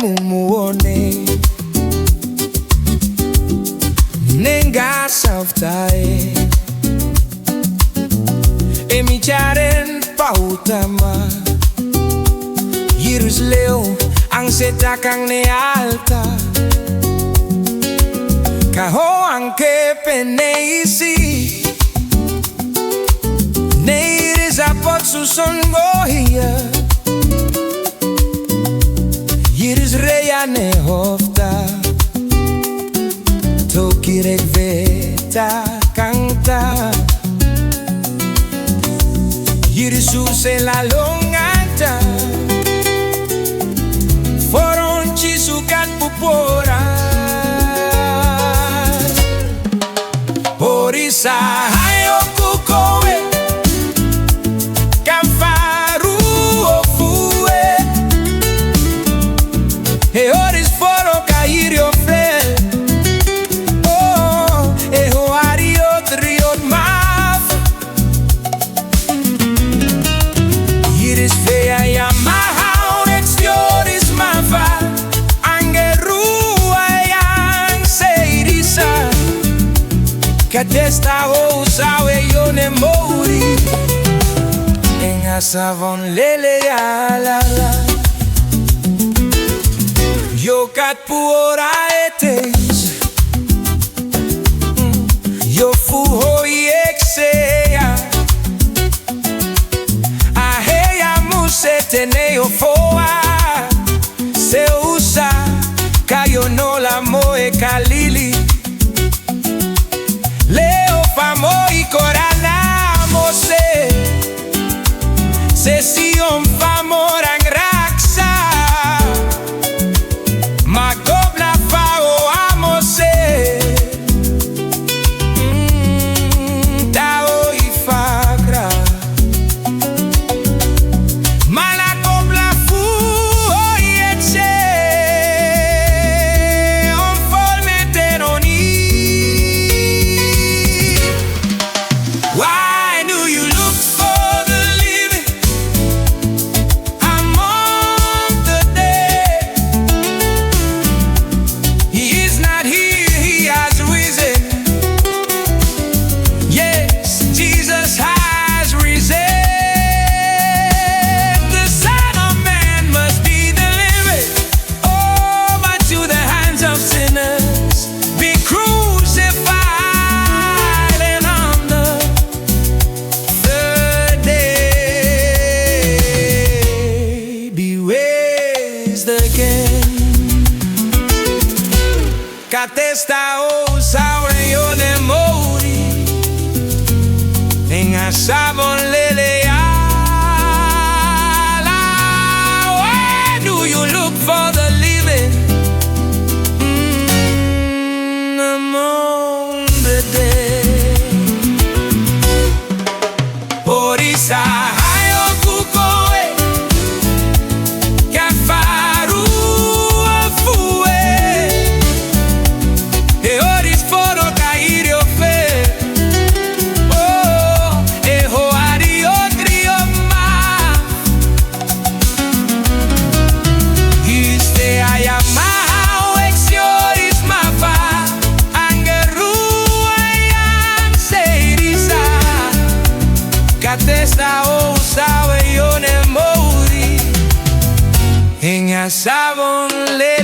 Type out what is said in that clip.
mumuone Nenga saftae Emicharen pautama Yirus leo ang setakang ne alta Kaho anke peneisi Neiris apot susongohia Yirus reya ne hofta Tokirek veta canta Yirisu se la longata Foronchi sukat pupora Porisa hayo kukowe Kamfaru ofue E oris foro kairio fel Katesta o sawe yo ne mori Enga savon lele ya la la Yo kat puora etes Yo fu hoi'akiag Aheya musete ne yo foa Se usa kayo no la moe kalili Leo famo y corana mose Session famorang raksa Magobla fao amose Tao y fagra Malakobla fu oyeche On folmete noni Why do you look for the living among the dead? He is not here, he has risen. Yes, Jesus has risen. The Son of Man must be delivered over to the hands of sinners, be crucified and on the third day be raised again. Katesta o saure yo ne mori Enga savon lele ya la. Where do you look for the living among the dead? Porisa hayo kukoe Kafaru afue E oris foro kairio fe Oh, e hoario trioma Iste ayamao exioris mafa Angeru ayam seirisa Katesta o sawe yo ne mori Enga savon le